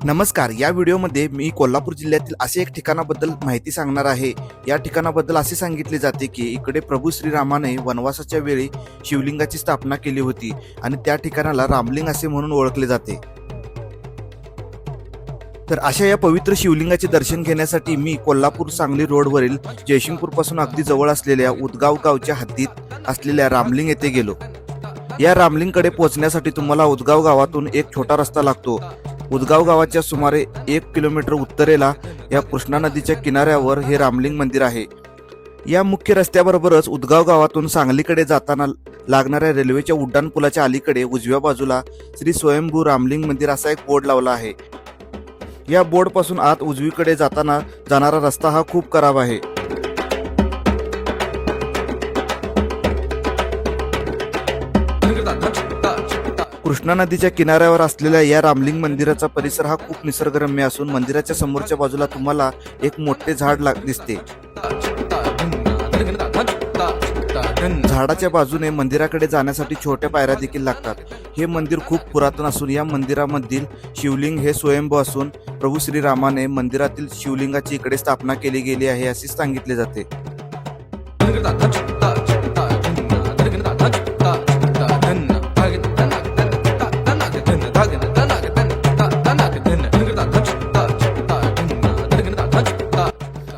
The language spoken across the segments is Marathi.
नमस्कार. या व्हिडिओमध्ये मी कोल्हापूर जिल्ह्यातील असे एक ठिकाणाबद्दल माहिती सांगणार आहे. या ठिकाणाबद्दल असे सांगितले जाते की इकडे प्रभू श्रीरामाने वनवासाच्या वेळी शिवलिंगाची स्थापना केली होती आणि त्या ठिकाणाला रामलिंग असे म्हणून ओळखले जाते. तर अशा या पवित्र शिवलिंगाचे दर्शन घेण्यासाठी मी कोल्हापूर सांगली रोडवरील जयसिंगपूर पासून अगदी जवळ असलेल्या उदगाव गावच्या हद्दीत असलेल्या रामलिंग येथे गेलो. या रामलिंगकडे पोहोचण्यासाठी तुम्हाला उदगाव गावातून एक छोटा रस्ता लागतो. उदगाव गावाच्या सुमारे 1 किलोमीटर उत्तरेला या कृष्णा नदीच्या किनाऱ्यावर हे रामलिंग मंदिर आहे. या मुख्य रस्त्याबरोबरच उदगाव गावातून सांगलीकडे जाताना लागणाऱ्या रेल्वेच्या उड्डाणपुलाच्या अलीकडे उजव्या बाजूला श्री स्वयंभू रामलिंग मंदिर असा एक बोर्ड लावला आहे. या बोर्ड पासून आत उजवीकडे जाताना जाणारा रस्ता हा खूप खराब आहे. कृष्णा नदीच्या किनाऱ्यावर असलेल्या या रामलिंग मंदिराचा परिसर हा खूप निसर्गरम्य असून मंदिराच्या समोरच्या बाजूला तुम्हाला एक मोठे झाड दिसते. झाडाच्या बाजूने मंदिराकडे जाण्यासाठी छोट्या पायऱ्या देखील लागतात. हे मंदिर खूप पुरातन असून या मंदिरामधील शिवलिंग हे स्वयंभू असून प्रभू श्रीरामाने मंदिरातील शिवलिंगाची इकडे स्थापना केली गेली आहे असे सांगितले जाते.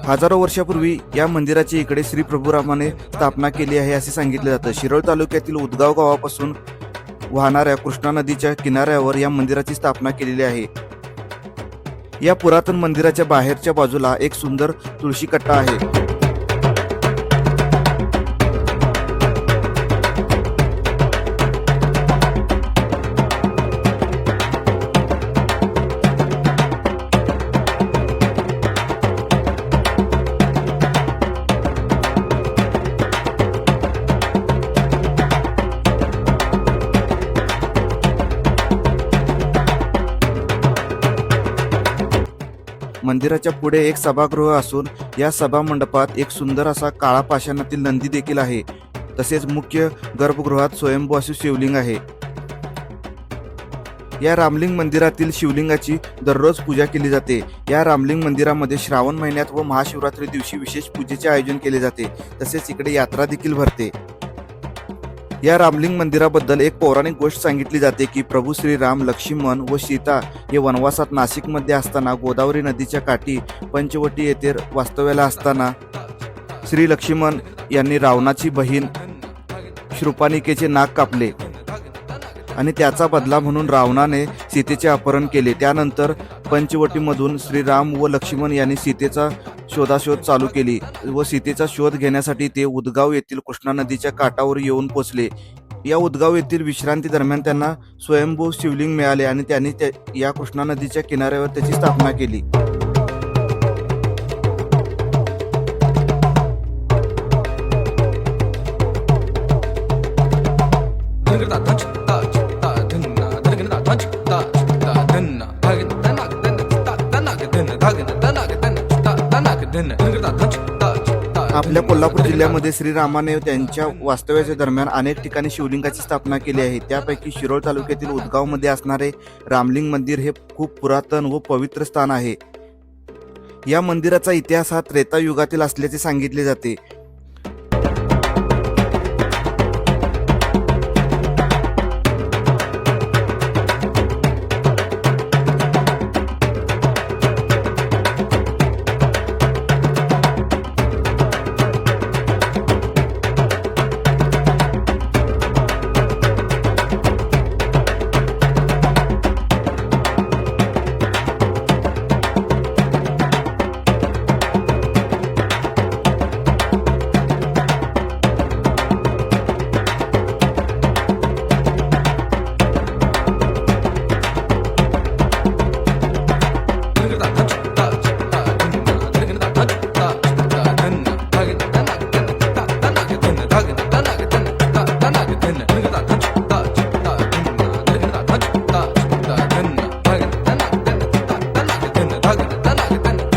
हजारो वर्षापूर्वी या मंदिराची इकडे श्री प्रभुरामाने स्थापना केली आहे असे सांगितले जातं. शिरोळ तालुक्यातील उदगाव गावापासून वाहणाऱ्या कृष्णा नदीच्या किनाऱ्यावर या मंदिराची स्थापना केलेली आहे. या पुरातन मंदिराच्या बाहेरच्या बाजूला एक सुंदर तुळशी कट्टा आहे. मंदिराच्या पुढे एक सभागृह असून या सभा मंडपात एक सुंदर असा काळा पाषाणातील नंदी देखील आहे. तसेच मुख्य गर्भगृहात स्वयंभू असे शिवलिंग आहे. या रामलिंग मंदिरातील शिवलिंगाची दररोज पूजा केली जाते. या रामलिंग मंदिरामध्ये श्रावण महिन्यात व महाशिवरात्री दिवशी विशेष पूजेचे आयोजन केले जाते. तसेच इकडे यात्रा देखील भरते. या रामलिंग मंदिराबद्दल एक पौराणिक गोष्ट सांगितली जाते की प्रभू श्रीराम, लक्ष्मण व सीता हे वनवासात नाशिकमध्ये असताना गोदावरी नदीच्या काठी पंचवटी येथे वास्तव्याला असताना श्री लक्ष्मण यांनी रावणाची बहीण शृपानिकेचे नाक कापले आणि त्याचा बदला म्हणून रावणाने सीतेचे अपहरण केले. त्यानंतर पंचवटीमधून श्रीराम व लक्ष्मण यांनी सीतेचा शोधाशोध चालू केली व सीतेचा शोध घेण्यासाठी ते उदगाव येथील कृष्णा नदीच्या काठावर येऊन पोचले. या उदगाव येथील विश्रांती दरम्यान त्यांना स्वयंभू शिवलिंग मिळाले आणि त्यांनी या कृष्णा नदीच्या किनाऱ्यावर त्याची स्थापना केली. आपल्या कोल्हापूर जिल्ह्यामध्ये श्रीरामाने त्यांच्या वास्तव्याच्या दरम्यान अनेक ठिकाणी शिवलिंगाची स्थापना केली आहे. त्यापैकी शिरोळ तालुक्यातील उदगावमध्ये असणारे रामलिंग मंदिर हे खूप पुरातन व पवित्र स्थान आहे. या मंदिराचा इतिहास हा त्रेता युगातील असल्याचे सांगितले जाते.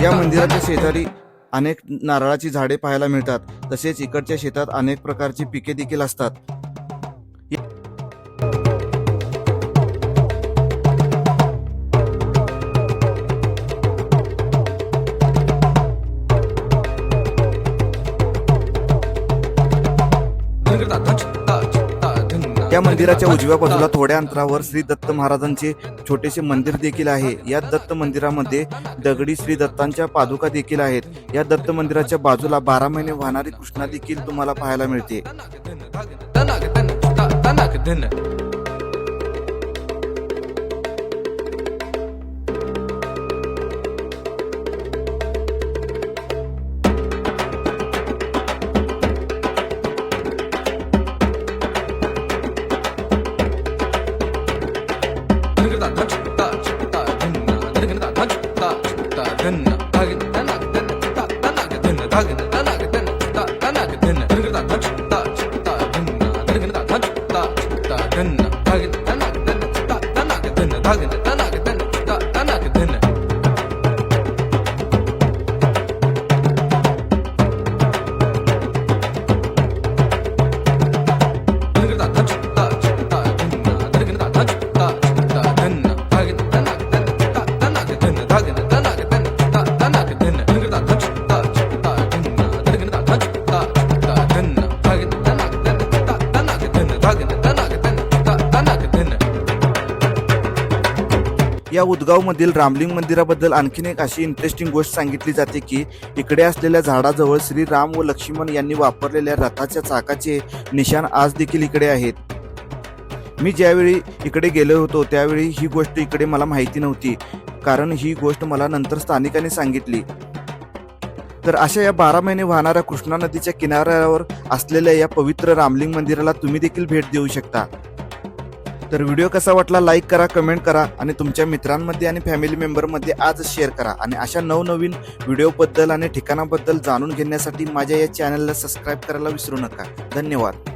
या मंदिराच्या शेजारी अनेक नारळाची झाडे पाहायला मिळतात. तसेच इकडच्या शेतात अनेक प्रकारची पिके देखील असतात. या मंदिराच्या उजव्या बाजूला थोड्या अंतरावर श्री दत्त महाराजांचे छोटेसे मंदिर देखील आहे. या दत्त मंदिरामध्ये दगडी श्री दत्तांच्या पादुका देखील आहेत. या दत्त मंदिराच्या बाजूला 12 महिने वाहणारी कृष्णा देखील तुम्हाला पाहायला मिळते. या उदगाव मधील रामलिंग मंदिराबद्दल आणखीन एक अशी इंटरेस्टिंग गोष्ट सांगितली जाते की इकडे असलेल्या झाडाजवळ श्री राम व लक्ष्मण यांनी वापरलेल्या रथाच्या चाकाचे निशाण आज देखील इकडे आहेत. मी ज्यावेळी इकडे गेलो होतो त्यावेळी ही गोष्ट इकडे मला माहिती नव्हती, कारण ही गोष्ट मला नंतर स्थानिकांनी सांगितली. तर अशा या 12 महिने वाहणाऱ्या कृष्णा नदीच्या किनाऱ्यावर असलेल्या या पवित्र रामलिंग मंदिराला तुम्ही देखील भेट देऊ शकता. तर व्हिडिओ कसा वाटला लाईक करा, कमेंट करा आणि तुमच्या मित्रांमध्ये आणि फॅमिली मेंबरमध्ये आजच शेअर करा. आणि अशा नवनवीन व्हिडिओबद्दल आणि ठिकाणाबद्दल जाणून घेण्यासाठी माझ्या या चॅनलला सबस्क्राईब करायला विसरू नका. धन्यवाद.